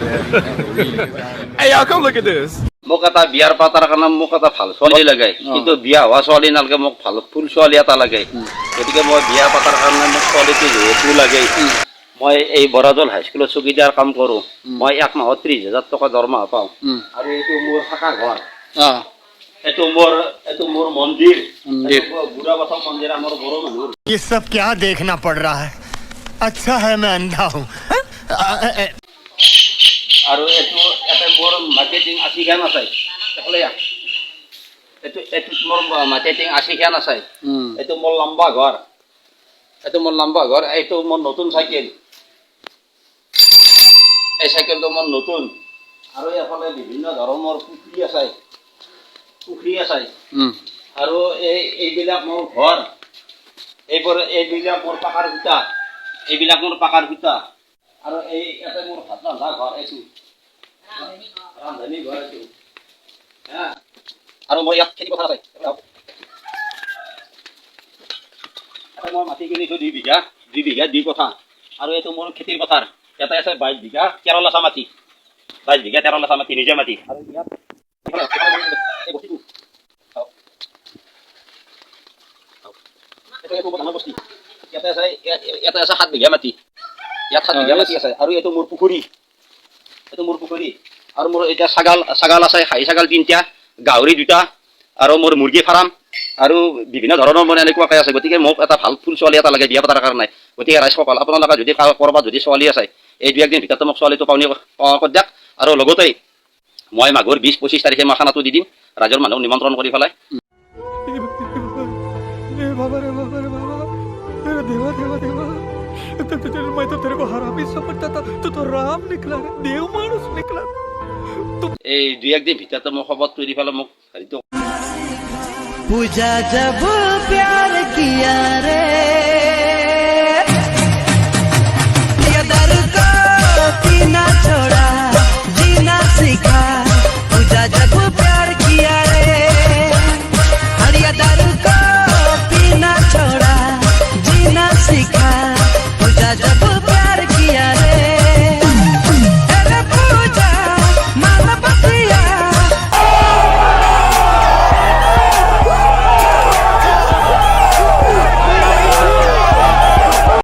Hey, y'all, come look at this. মোক এটা বিয়াৰ পাতাৰ কাৰণে মোক এটা ভাল ছোৱালী লাগে, কিন্তু বিয়া হোৱা ছোৱালী নালাগে, মোক ভাল ফুল ছোৱালী এটা লাগে। গতিকে মই বিয়া পাতাৰ কাৰণে মোক ছোৱালীটো যিহেতু লাগে, মই এই বৰাজল হাইস্কুলত চকীদাৰ কাম কৰোঁ। মই 1 মাহত 30,000 টকা দৰমহা পাওঁ। আৰু এইটো মোৰ থাকা ঘৰ। এইটো মোৰ মন্দিৰ। বুঢ়া কথা মন্দিৰ আমাৰ বড়ো মানুহৰ। ये सब क्या देखना पड़ रहा है? अच्छा है मैं अंधा हूँ। আৰু এটা মোৰ মাৰ্কেটিং 80 খান আছে। এইটো মোৰ মাৰ্কেটিং 80 খান আছে। এইটো মোৰ লম্বা ঘৰ। এইটো মোৰ নতুন চাইকেল। এই চাইকেলটো মোৰ নতুন। আৰু এফালে বিভিন্ন ধৰণৰ পুখুৰী আছে। আৰু এইবিলাক মোৰ ঘৰ। এইবিলাক মোৰ পাকাৰ খুঁটা। আৰু ইয়াতে মোৰ ভাত ৰন্ধা ঘৰ এইটো। ৰান্ধনী ঘৰ এইটো। আৰু মই ইয়াত খেতি পথাৰ আছে। মই মাটি কিনিছোঁ 2 বিঘা 2 কঠা। আৰু এইটো মোৰ খেতিৰ পথাৰ। ইয়াতে আছে 22 বিঘা 13 লাচা মাটি। 22 বিঘা 13 লাচা মাটি নিজে মাটি। আৰু ইয়াত ইয়াতে আছে 7 বিঘা মাটি। ইয়াত 7 বিঘা মাটি আছে। আৰু এইটো মোৰ পুখুৰী। আৰু মোৰ এতিয়া ছাগাল আছে, খাহী ছাগাল 3টা, গাহৰি 2টা, আৰু মোৰ মুৰ্গী ফাৰ্ম, আৰু বিভিন্ন ধৰণৰ মানে এনেকুৱাকৈ আছে। গতিকে মোক এটা ভাল ফুল ছোৱালী এটা লাগে বিয়া পতাৰ কাৰণে। গতিকে ৰাইজসকল আপোনালোকে যদি ক'ৰবাত যদি ছোৱালী আছে, এই 2-1 দিন ভিতৰতে মোক ছোৱালীটো পাওনি কৰি দিয়ক। আৰু লগতে মই মাঘৰ 20-25 তাৰিখে মই খানাটো দি দিম, ৰাইজৰ মানুহ নিমন্ত্ৰণ কৰি পেলাই। मैं तो तेरे को हरामी समझता था, तू तो राम निकला रे, देव मानुस निकला। এই 2-1 দিন ভিতৰতে মোক খবৰটো দি পেলাই মোক হেৰিটো पूजा जब प्यार किया रे